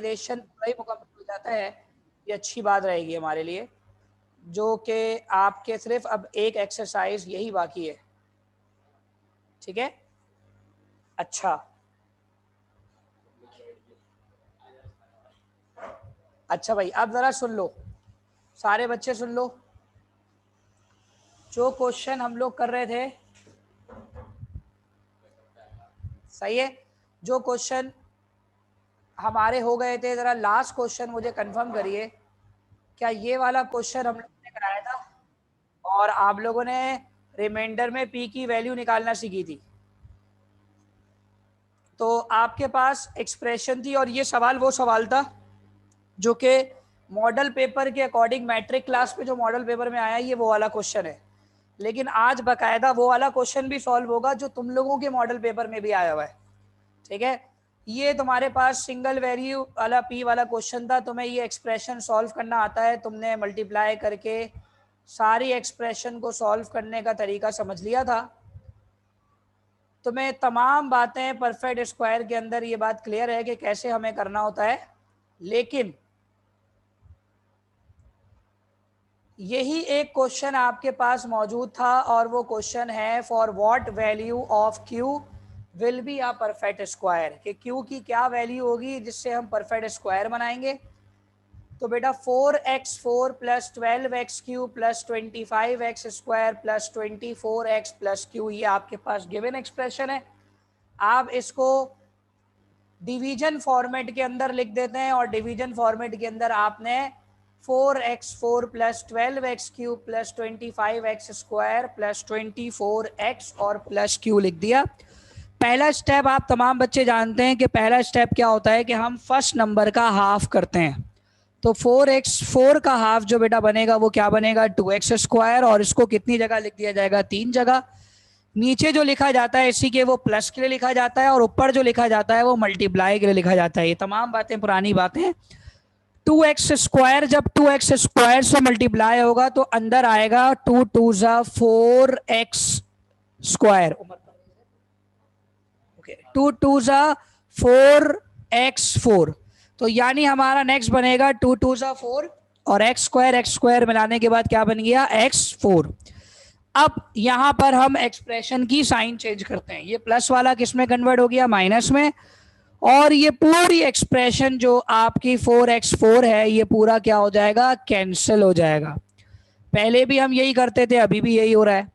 पूरा ही मुकम्मल हो जाता है, ये अच्छी बात रहेगी हमारे लिए, जो कि आपके सिर्फ अब एक एक्सरसाइज यही बाकी है। ठीक है, अच्छा अच्छा भाई, अब जरा सुन लो, सारे बच्चे सुन लो। जो क्वेश्चन हम लोग कर रहे थे, सही है, जो क्वेश्चन हमारे हो गए थे, जरा लास्ट क्वेश्चन मुझे कंफर्म करिए, क्या ये वाला क्वेश्चन हम लोगों ने कराया था और आप लोगों ने रिमाइंडर में पी की वैल्यू निकालना सीखी थी? तो आपके पास एक्सप्रेशन थी और ये सवाल वो सवाल था जो कि मॉडल पेपर के अकॉर्डिंग मैट्रिक क्लास पे जो मॉडल पेपर में आया, ये वो वाला क्वेश्चन है। लेकिन आज बकायदा वो वाला क्वेश्चन भी सॉल्व होगा जो तुम लोगों के मॉडल पेपर में भी आया हुआ है। ठीक है, ये तुम्हारे पास सिंगल वैल्यू वाला पी वाला क्वेश्चन था, तुम्हें ये एक्सप्रेशन सॉल्व करना आता है, तुमने मल्टीप्लाई करके सारी एक्सप्रेशन को सॉल्व करने का तरीका समझ लिया था, तुम्हें तमाम बातें परफेक्ट स्क्वायर के अंदर ये बात क्लियर है कि कैसे हमें करना होता है। लेकिन यही एक क्वेश्चन आपके पास मौजूद था और वो क्वेश्चन है for what value of Q will be a perfect square, कि क्यू की क्या वैल्यू होगी जिससे हम परफेक्ट स्क्वायर बनाएंगे। तो बेटा 4x4 plus 12x³ plus 25x square plus 24x plus Q, ये आपके पास गिवन एक्सप्रेशन है। आप इसको डिवीजन फॉर्मेट के अंदर लिख देते हैं और डिवीजन फॉर्मेट के अंदर आपने 4x4 plus 12x³ plus 25x square plus 24x और प्लस क्यू लिख दिया। पहला स्टेप आप तमाम बच्चे जानते हैं कि पहला स्टेप क्या होता है कि हम फर्स्ट नंबर का हाफ करते हैं। तो 4x4 का हाफ जो बेटा बनेगा वो क्या बनेगा, 2x स्क्वायर, और इसको कितनी जगह लिख दिया जाएगा, 3 जगह। नीचे जो लिखा जाता है इसी के वो प्लस के लिए लिखा जाता है और ऊपर जो लिखा जाता है वो मल्टीप्लाई के लिए लिखा जाता है। ये तमाम बातें पुरानी बातें। 2x स्क्वायर जब 2x स्क्वायर से मल्टीप्लाई होगा तो अंदर आएगा 2 2 जा 4x स्क्वायर, 2 2 जा 4x4, तो यानी हमारा नेक्स्ट बनेगा 2 2 जा 4 और x स्क्वायर मिलाने के बाद क्या बन गया, x4। अब यहां पर हम एक्सप्रेशन की साइन चेंज करते हैं, ये प्लस वाला किस में कन्वर्ट हो गया, माइनस में, और ये पूरी एक्सप्रेशन जो आपकी 4x4 है ये पूरा क्या हो जाएगा, कैंसिल हो जाएगा। पहले भी हम यही करते थे, अभी भी यही हो रहा है।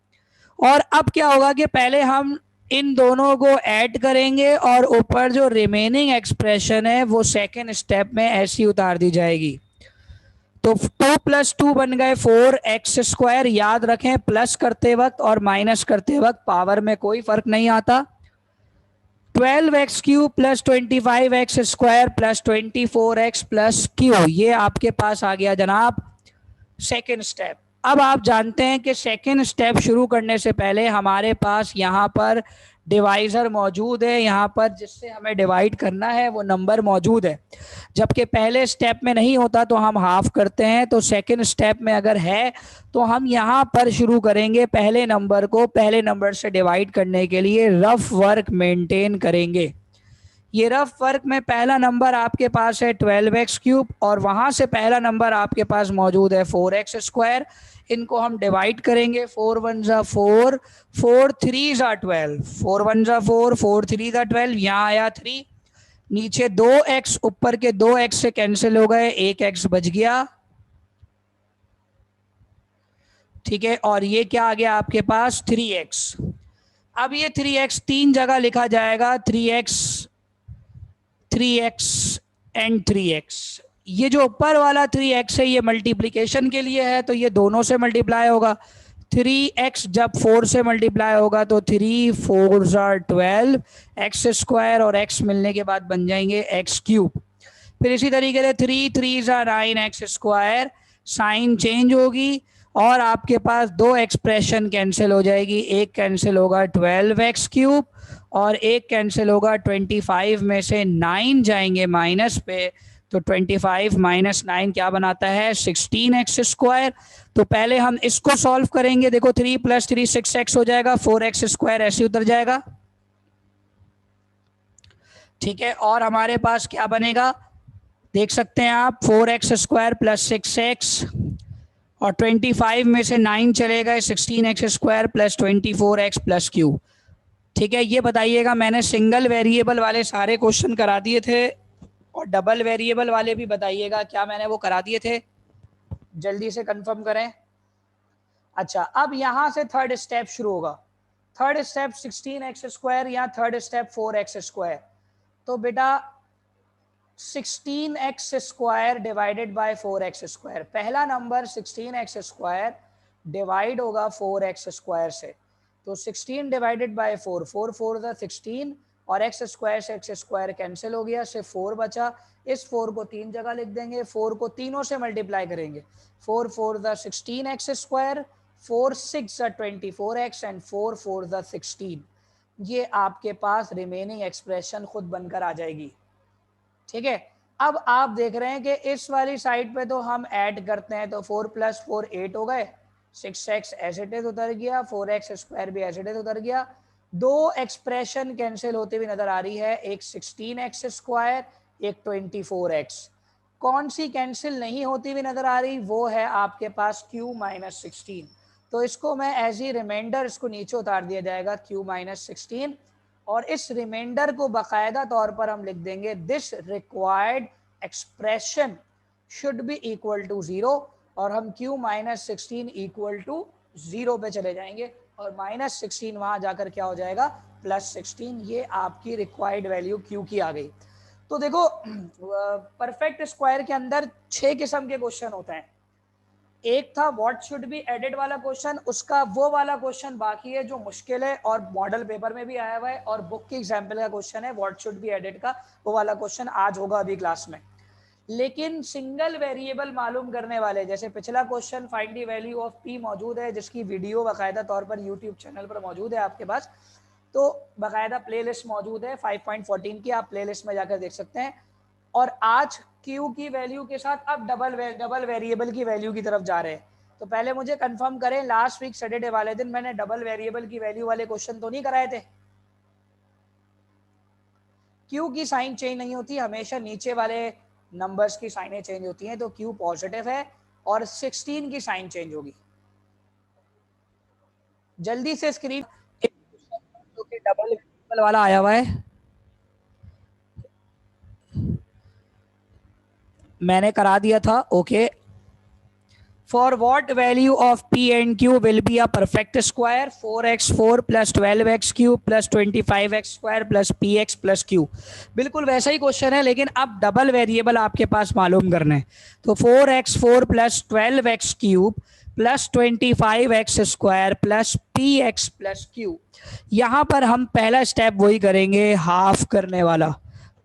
और अब क्या होगा कि पहले हम इन दोनों को ऐड करेंगे और ऊपर जो रिमेनिंग एक्सप्रेशन है वो सेकेंड स्टेप में ऐसी उतार दी जाएगी। तो 2 प्लस 2 बन गए 4x स्क्वायर। याद रखें प्लस करते वक्त और माइनस करते वक्त पावर में कोई फर्क नहीं आता। 12x³ plus 25x square plus 24x plus Q, ये आपके पास आ गया जनाब सेकेंड स्टेप। अब आप जानते हैं कि सेकेंड स्टेप शुरू करने से पहले हमारे पास यहाँ पर डिवाइजर मौजूद है, यहाँ पर जिससे हमें डिवाइड करना है वो नंबर मौजूद है। जबकि पहले स्टेप में नहीं होता तो हम हाफ करते हैं, तो सेकेंड स्टेप में अगर है तो हम यहाँ पर शुरू करेंगे पहले नंबर को पहले नंबर से डिवाइड करने के लिए रफ वर्क मेंटेन करेंगे। ये रफ वर्क में पहला नंबर आपके पास है 12x³ और वहां से पहला नंबर आपके पास मौजूद है 4x स्क्वायर। इनको हम डिवाइड करेंगे, 4 1 जा 4, 4 3 जा 12, 4 1 जा 4, 4 3 जा 12, यहाँ आया 3, नीचे 2x, ऊपर के 2x से कैंसिल हो गए, 1x बच गया। ठीक है, और ये क्या आ गया आपके पास 3x। अब ये 3x 3 जगह लिखा जाएगा, 3x 3x एंड 3x। ये जो ऊपर वाला 3x है ये मल्टीप्लिकेशन के लिए है, तो ये दोनों से मल्टीप्लाई होगा। 3x जब 4 से मल्टीप्लाई होगा तो 3 4 12 x स्क्वायर और x मिलने के बाद बन जाएंगे x³। फिर इसी तरीके से 3 3 9 x स्क्वायर, साइन चेंज होगी और आपके पास दो एक्सप्रेशन कैंसिल हो जाएगी, एक कैंसिल होगा 12x³ और एक कैंसिल होगा 25 में से 9 जाएंगे माइनस पे, तो 25 माइनस 9 क्या बनाता है 16x स्क्वायर। तो पहले हम इसको सॉल्व करेंगे, देखो 3 + 3 6x हो जाएगा, 4x स्क्वायर ऐसे उतर जाएगा। ठीक है, और हमारे पास क्या बनेगा देख सकते हैं आप 4x² प्लस 6x और 25 में से 9 चले गए, 16x² plus 24x plus Q. ठीक है, ये बताइएगा, मैंने सिंगल वेरिएबल वाले सारे क्वेश्चन करा दिए थे और डबल वेरिएबल वाले भी बताइएगा क्या मैंने वो करा दिए थे, जल्दी से कंफर्म करें। अच्छा, अब यहां से थर्ड स्टेप शुरू होगा। थर्ड स्टेप 16x² या थर्ड स्टेप 4x²। तो बेटा 16x² डिवाइडेड बाय 4x², पहला नंबर 16x² डिवाइड होगा 4x² से। तो 16 डिवाइडेड बाय 4, 4 4 द 16 और x² से x² कैंसिल हो गया, सिर्फ 4 बचा। इस 4 को 3 जगह लिख देंगे, 4 को तीनों से मल्टीप्लाई करेंगे, 4 4 the 16x², 4 6 the 24x and 4 4 the 16। ये आपके पास रिमेनिंग एक्सप्रेशन खुद बनकर आ जाएगी। ठीक है, अब आप देख रहे हैं कि इस वाली साइड पे तो हम ऐड करते हैं, तो 4 + 4 8 हो गए, 6x एज इट इज उतर गया, 4x² भी एज इट इज उतर गया। दो एक्सप्रेशन कैंसिल होते हुए नजर आ रही है, एक 16x², एक 24x। कौन सी कैंसिल नहीं होती हुई नजर आ रही, वो है आपके पास q - 16। तो इसको मैं एज ही रिमाइंडर इसको नीचे उतार दिया जाएगा, q - 16। और इस रिमाइंडर को बाकायदा तौर पर हम लिख देंगे, this required expression should be equal to 0, और हम q - 16 इक्वल टू 0 पे चले जाएंगे और -16 वहां जाकर क्या हो जाएगा, +16। ये आपकी रिक्वायर्ड वैल्यू q की आ गई। तो देखो परफेक्ट स्क्वायर के अंदर 6 किस्म के क्वेश्चन होते हैं। एक था व्हाट शुड बी एडेड वाला क्वेश्चन, उसका वो वाला क्वेश्चन बाकी है जो मुश्किल है और मॉडल पेपर में भी आया हुआ है और बुक की एग्जाम्पल का क्वेश्चन है व्हाट शुड बी एडेड का, वो वाला क्वेश्चन आज होगा अभी क्लास में। लेकिन सिंगल वेरिएबल मालूम करने वाले, जैसे पिछला question find the value of p मौजूद है, जिसकी वीडियो बाकायदा तौर पर यूट्यूब चैनल पर मौजूद है आपके पास, तो बाकायदा प्लेलिस्ट मौजूद है 5.14 की, आप प्लेलिस्ट में जाकर देख सकते हैं। और आज q की वैल्यू के साथ अब डबल वेरिएबल की वैल्यू की तरफ जा रहे हैं। तो पहले मुझे कंफर्म करें, लास्ट वीक सैटरडे वाले दिन मैंने डबल वेरिएबल की वैल्यू वाले क्वेश्चन तो नहीं कराए थे? q की साइन चेंज नहीं होती, हमेशा नीचे वाले नंबर्स की साइनें चेंज होती हैं, तो q पॉजिटिव है और 16 की साइन चेंज होगी। जल्दी से स्क्रीन, जो कि डबल वेरिएबल वाला आया हुआ है, मैंने करा दिया था। Okay, for what value of p and q will be a perfect square, 4x4 plus 12x cube plus 25x square plus px plus q। बिल्कुल वैसा ही क्वेश्चन है, लेकिन अब डबल वेरिएबल आपके पास मालूम करने हैं। तो 4x4 plus 12x cube plus 25x square plus px plus q। यहां पर हम पहला स्टेप वही करेंगे, हाफ करने वाला।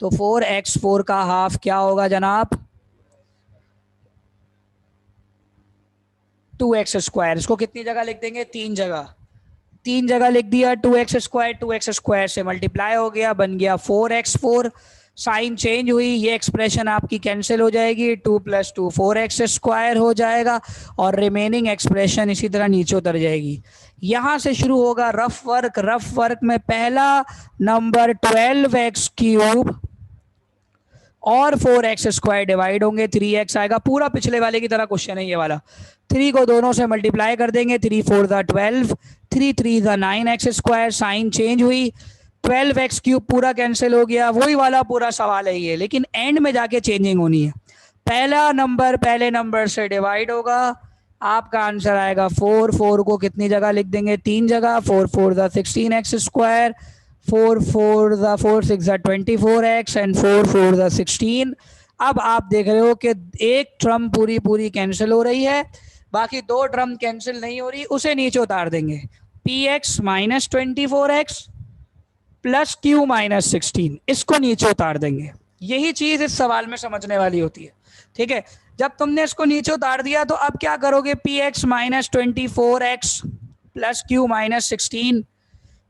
तो 4x4 का हाफ क्या होगा जनाब, 2x²। इसको कितनी जगह लिख देंगे, 3 जगह, 3 जगह लिख दिया। 2x², 2x² से मल्टीप्लाई हो गया, बन गया 4x4। साइन चेंज हुई, ये एक्सप्रेशन आपकी कैंसिल हो जाएगी, 2 + 2 4x² हो जाएगा और रिमेनिंग एक्सप्रेशन इसी तरह नीचे उतर जाएगी। यहां से शुरू होगा रफ वर्क। रफ वर्क में पहला नंबर 12x³ और 4x² डिवाइड होंगे, 3x आएगा। पूरा पिछले वाले की तरह क्वेश्चन है ये वाला। 3 को दोनों से मल्टीप्लाई कर देंगे, 3 4 the 12, 3 3 the 9x²। Sign change हुई, 12x³ पूरा कैंसिल हो गया। वही वाला पूरा सवाल है ये, लेकिन एंड में जाके चेंजिंग होनी है। पहला नंबर पहले नंबर से डिवाइड होगा, आपका आंसर आएगा 4। 4 को कितनी जगह लिख देंगे, 3 जगह, 4 4 the 16x², 4 4 the 4 6 the 24x and 4 4 the 16। अब आप देख रहे हो कि एक टर्म पूरी पूरी कैंसिल हो रही है, बाकी 2 टर्म कैंसिल नहीं हो रही, उसे नीचे उतार देंगे। px - 24x प्लस q - 16, इसको नीचे उतार देंगे। यही चीज इस सवाल में समझने वाली होती है। ठीक है, जब तुमने इसको नीचे उतार दिया तो अब क्या करोगे, px - 24x प्लस q - 16,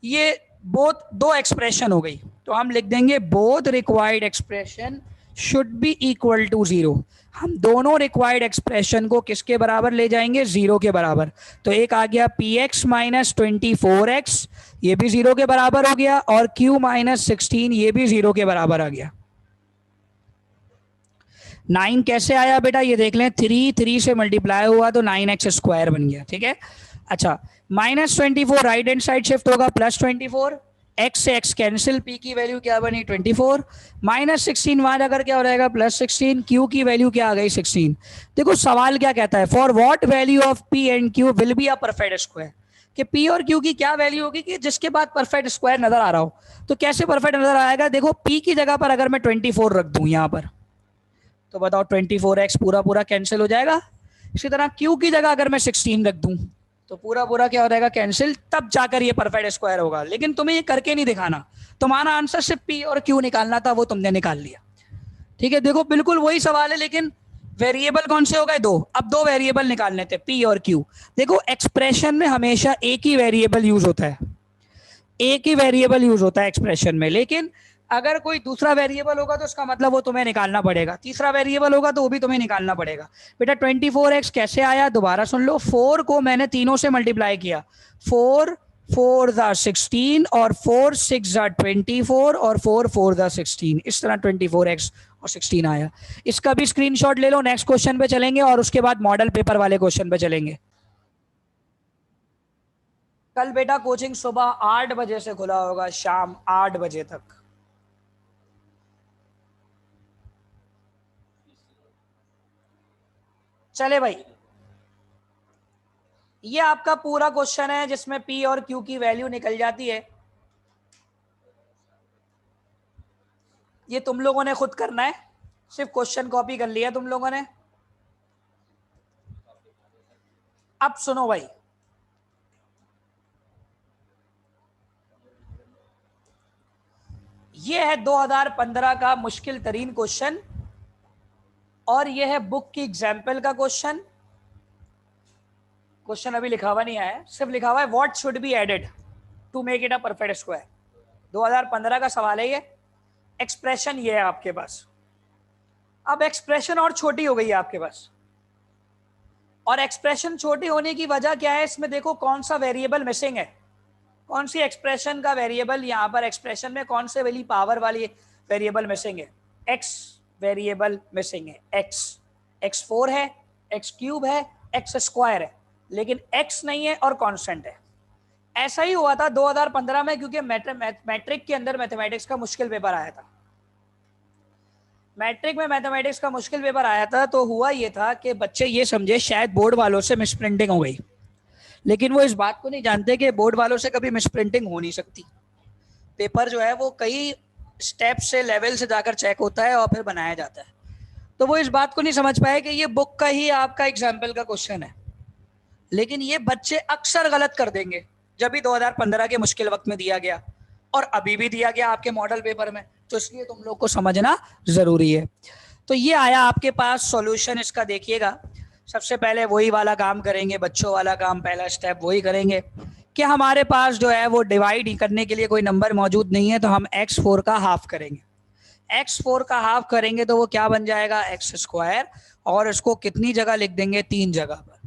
ये बोथ 2 एक्सप्रेशन हो गई। तो हम लिख देंगे both required expression should be equal to 0। हम दोनों रिक्वायर्ड एक्सप्रेशन को किसके बराबर ले जाएंगे, 0 के बराबर। तो एक आ गया px - 24x, ये भी 0 के बराबर हो गया, और q - 16 ये भी 0 के बराबर आ गया। 9 कैसे आया बेटा, ये देख लें, 3 से मल्टीप्लाई हुआ तो 9x² बन गया, ठीक है। अच्छा, -24 राइट हैंड साइड शिफ्ट होगा, +24, x से x कैंसिल, p की वैल्यू क्या बनी 24, -16 वहां जाकर क्या हो जाएगा +16, q की वैल्यू क्या आ गई 16। देखो सवाल क्या कहता है, for what value of p and q will be a perfect square, कि p और q की क्या वैल्यू होगी कि जिसके बाद परफेक्ट स्क्वायर नजर आ रहा हो। तो कैसे परफेक्ट नजर आएगा, देखो p की जगह पर अगर मैं 24 रख दूं यहां पर, तो बताओ 24x पूरा पूरा कैंसिल हो जाएगा। इसी तरह q की जगह अगर मैं 16 रख दूं तो पूरा पूरा क्या हो जाएगा कैंसिल, तब जाकर ये परफेक्ट स्क्वायर होगा। लेकिन तुम्हें ये करके नहीं दिखाना, तुम्हारा आंसर सिर्फ p और q निकालना था, वो तुमने निकाल लिया, ठीक है। देखो बिल्कुल वही सवाल है, लेकिन वेरिएबल कौन से हो गए, दो। अब दो वेरिएबल निकालने थे, p और q। देखो एक्सप्रेशन में हमेशा एक ही वेरिएबल यूज होता है, एक ही वेरिएबल यूज होता है एक्सप्रेशन में, लेकिन अगर कोई दूसरा वेरिएबल होगा तो उसका मतलब वो तुम्हें निकालना पड़ेगा, तीसरा वेरिएबल होगा तो वो भी तुम्हें निकालना पड़ेगा। बेटा 24x कैसे आया, दोबारा सुन लो, 4 को मैंने तीनों से मल्टीप्लाई किया, 4 4 16 और 4 6 24 और 4 4 16, इस तरह 24x और 16 आया। इसका भी स्क्रीनशॉट ले लो, नेक्स्ट क्वेश्चन पे चलेंगे और उसके बाद मॉडल पेपर वाले क्वेश्चन पे चलेंगे। कल बेटा कोचिंग सुबह 8 बजे से खुला होगा, शाम 8 बजे तक। चले भाई, ये आपका पूरा क्वेश्चन है जिसमें p और q की वैल्यू निकल जाती है। ये तुम लोगों ने खुद करना है, सिर्फ क्वेश्चन कॉपी कर लिया तुम लोगों ने। अब सुनो भाई, ये है 2015 का मुश्किल तरीन क्वेश्चन, और ये है बुक की एग्जाम्पल का क्वेश्चन। क्वेश्चन अभी लिखा हुआ नहीं आया, सिर्फ लिखा हुआ है what should be added to make it a perfect square. 2015 का सवाल है ये। एक्सप्रेशन ये है आपके पास। अब एक्सप्रेशन और छोटी हो गई है आपके पास, और एक्सप्रेशन छोटी होने की वजह क्या है, इसमें देखो कौन सा वेरिएबल मिसिंग है, कौन सी एक्सप्रेशन का वेरिएबल, यहां पर एक्सप्रेशन में कौन से वाली पावर वाली वेरिएबल मिसिंग है, एक्स वेरिएबल मिसिंग है, x4 है, x³ है, x² है, लेकिन x नहीं है और कांस्टेंट है। ऐसा ही हुआ था 2015 में, क्योंकि मैट्रिक के अंदर मैथमेटिक्स का मुश्किल पेपर आया था। मैट्रिक में मैथमेटिक्स का मुश्किल पेपर आया था, तो हुआ ये था कि बच्चे ये समझे शायद बोर्ड वालों से मिसप्रिंटिंग हो गई, लेकिन वो इस बात को नहीं जानते कि बोर्ड वालों से कभी मिसप्रिंटिंग हो नहीं सकती। पेपर जो है वो कई स्टेप से, लेवल से जाकर चेक होता है और फिर बनाया जाता है। तो वो इस बात को नहीं समझ पाए कि ये बुक का ही आपका एग्जाम्पल का क्वेश्चन है, लेकिन ये बच्चे अक्सर गलत कर देंगे। जब भी 2015 के मुश्किल वक्त में दिया गया और अभी भी दिया गया आपके मॉडल पेपर में, तो इसलिए तुम लोग को समझना जरूरी है। तो ये आया आपके पास सॉल्यूशन, इसका देखिएगा। सबसे पहले वही वाला काम करेंगे, बच्चों वाला काम, पहला स्टेप वही करेंगे कि हमारे पास जो है वो डिवाइड करने के लिए कोई नंबर मौजूद नहीं है, तो हम x4 का हाफ करेंगे। x4 का हाफ करेंगे तो वो क्या बन जाएगा x², और इसको कितनी जगह लिख देंगे, 3 जगह पर।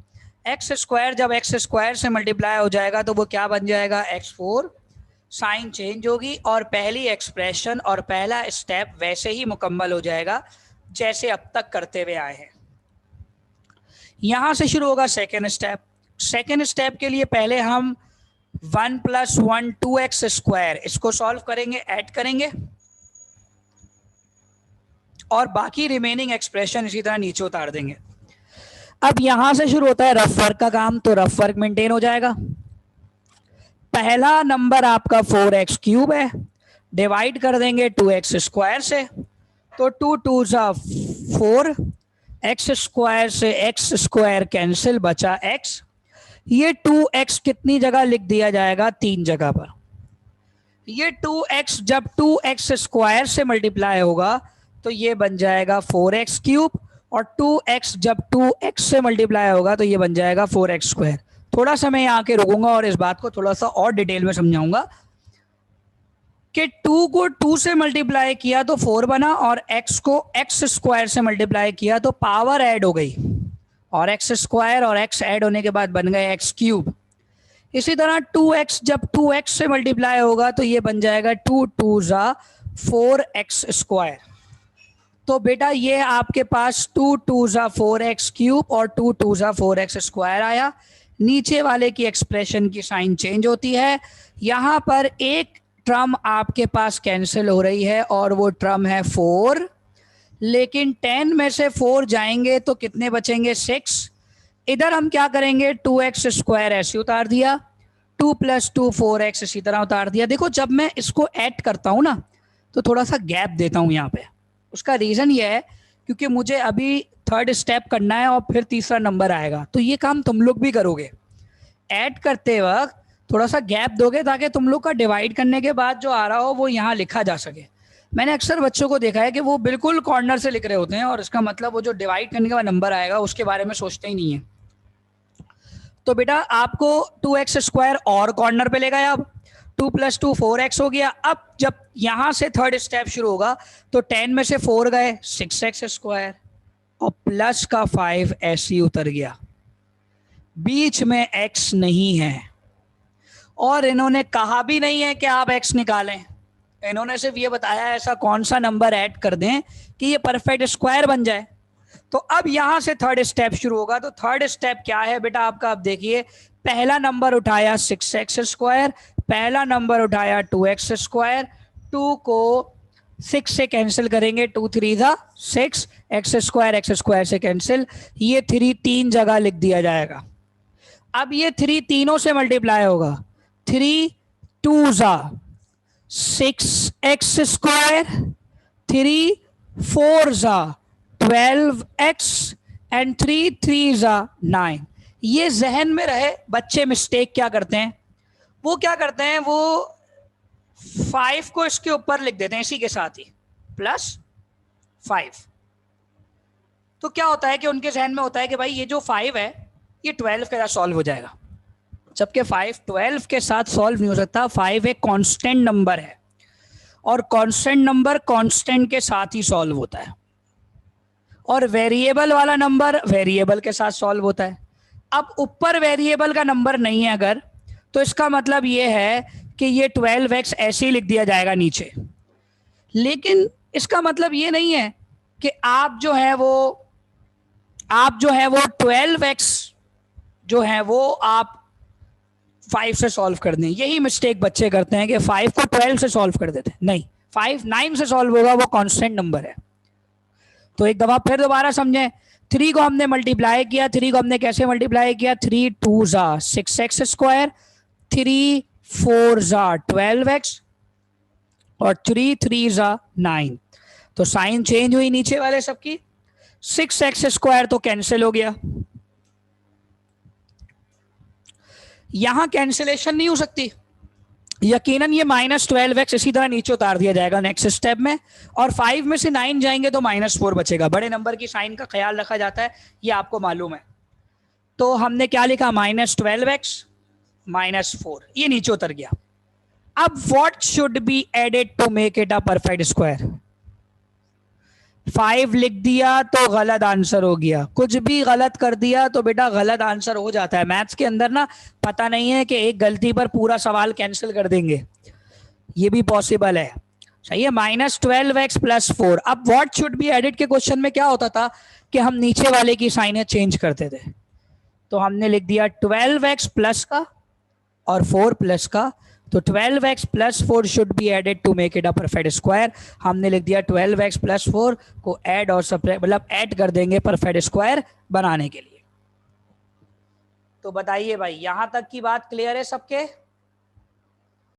x², जब x² से मल्टीप्लाई हो जाएगा तो वो क्या बन जाएगा x4, साइन चेंज होगी और पहली एक्सप्रेशन और पहला स्टेप वैसे ही मुकम्मल हो जाएगा जैसे अब तक करते हुए आए हैं। यहां से शुरू होगा सेकेंड स्टेप। सेकेंड स्टेप के लिए पहले हम 1 + 1 2x², इसको सॉल्व करेंगे, ऐड करेंगे, और बाकी रिमेनिंग एक्सप्रेशन इसी तरह नीचे उतार देंगे। अब यहां से शुरू होता है रफ वर्क का काम, तो रफ वर्क मेंटेन हो जाएगा। पहला नंबर आपका 4x³ है, डिवाइड कर देंगे 2x² से, तो 2 2 4, x² से x² कैंसिल, बचा x। ये 2x कितनी जगह लिख दिया जाएगा, 3 जगह पर। ये 2x जब 2x² से मल्टीप्लाई होगा तो ये बन जाएगा 4x³, और 2x जब 2x से मल्टीप्लाई होगा तो ये बन जाएगा 4x²। थोड़ा सा मैं यहाँ के रुकूंगा और इस बात को थोड़ा सा और डिटेल में समझाऊंगा कि 2 को 2 से मल्टीप्लाई किया तो 4 बना, और x को x² से मल्टीप्लाई किया तो पावर ऐड हो गई, और x² और x ऐड होने के बाद बन गए x³। इसी तरह 2x जब 2x से मल्टीप्लाई होगा तो ये बन जाएगा 2 2 4x²। तो बेटा ये आपके पास 2×4x³ और 2×4x² आया। नीचे वाले की एक्सप्रेशन की साइन चेंज होती है। यहां पर एक टर्म आपके पास कैंसिल हो रही है और वो टर्म है 4, लेकिन 10 में से 4 जाएंगे तो कितने बचेंगे? 6। इधर हम क्या करेंगे? 2x² ऐसे उतार दिया, 2 + 2 4x इसी तरह उतार दिया। देखो जब मैं इसको ऐड करता हूं ना तो थोड़ा सा गैप देता हूं यहाँ पे। उसका रीजन ये है क्योंकि मुझे अभी थर्ड स्टेप करना है और फिर तीसरा नंबर आएगा, तो ये काम तुम लोग भी करोगे। ऐड करते वक्त थोड़ा सा गैप दोगे ताकि तुम लोग का डिवाइड करने के बाद जो आ रहा हो वो यहाँ लिखा जा सके। मैंने अक्सर बच्चों को देखा है कि वो बिल्कुल कॉर्नर से लिख रहे होते हैं और इसका मतलब वो जो डिवाइड करने के बाद नंबर आएगा उसके बारे में सोचते ही नहीं है। तो बेटा आपको 2x² और कॉर्नर पे ले गया। अब 2 + 2 4x हो गया। अब जब यहां से थर्ड स्टेप शुरू होगा तो 10 में से 4 गए, 6x² और प्लस का 5 ऐसे ही उतर गया। बीच में x नहीं है और इन्होंने कहा भी नहीं है कि आप x निकालें। इन्होंने सिर्फ ये बताया ऐसा कौन सा नंबर ऐड कर दें कि ये परफेक्ट स्क्वायर बन जाए। तो अब यहां से थर्ड स्टेप शुरू होगा। तो थर्ड स्टेप क्या है बेटा आपका? अब देखिए, पहला नंबर उठाया 6x², पहला नंबर उठाया 2x²। 2 को 6 से कैंसिल करेंगे, 2 3 था 6, x² से कैंसिल, ये 3 तीन जगह लिख दिया जाएगा। अब ये 3 तीनों से मल्टीप्लाई होगा, 3 2 6x², 3 4 12x एंड 3 3 9। ये जहन में रहे। बच्चे मिस्टेक क्या करते हैं? वो क्या करते हैं, वो 5 को इसके ऊपर लिख देते हैं इसी के साथ ही +5। तो क्या होता है कि उनके जहन में होता है कि भाई ये जो 5 है ये 12 के साथ सॉल्व हो जाएगा, जबकि 5 12 के साथ सॉल्व नहीं हो सकता। 5 एक कांस्टेंट नंबर है और कांस्टेंट नंबर कांस्टेंट के साथ ही सॉल्व होता है, और वेरिएबल वाला नंबर वेरिएबल के साथ सॉल्व होता है। अब ऊपर वेरिएबल का नंबर नहीं है अगर, तो इसका मतलब ये है कि ये 12x ऐसे ही लिख दिया जाएगा नीचे। लेकिन इसका मतलब ये नहीं है कि आप जो है वो 12x जो है वो आप 5 से सॉल्व कर दें। यही मिस्टेक बच्चे करते हैं कि 5 को 12 से सॉल्व कर देते हैं। नहीं, 5 9 से सॉल्व होगा, वो कांस्टेंट नंबर है। तो एक दफा फिर दोबारा समझें। 3 को हमने मल्टीप्लाई किया, 3 को हमने कैसे मल्टीप्लाई किया? 3 2 6x², 3 4 12x और 3 3 9। तो साइन चेंज हुई नीचे वाले सबकी। 6x² तो कैंसिल हो गया, यहां कैंसिलेशन नहीं हो सकती, यकीनन ये -12x इसी तरह नीचे उतार दिया जाएगा नेक्स्ट स्टेप में, और 5 में से 9 जाएंगे तो -4 बचेगा। बड़े नंबर की साइन का ख्याल रखा जाता है, ये आपको मालूम है। तो हमने क्या लिखा? -12x -4, ये नीचे उतर गया। अब what should be added to make it a perfect square? 5 लिख दिया तो गलत आंसर हो गया, कुछ भी गलत कर दिया तो बेटा गलत आंसर हो जाता है। मैथ्स के अंदर ना पता नहीं है कि एक गलती पर पूरा सवाल कैंसिल कर देंगे, ये भी पॉसिबल है। सही है, -12x +4। अब व्हाट शुड बी एडेड के क्वेश्चन में क्या होता था कि हम नीचे वाले की साइनें चेंज करते थे। तो हमने लिख दिया 12x प्लस का और 4 प्लस का, तो 12x +4 should be added to make it a perfect square. हमने लिख दिया 12x +4 को ऐड और सब्ट्रैक्ट, मतलब ऐड कर देंगे परफेक्ट स्क्वायर बनाने के लिए। तो बताइए भाई, यहां तक की बात क्लियर है सबके?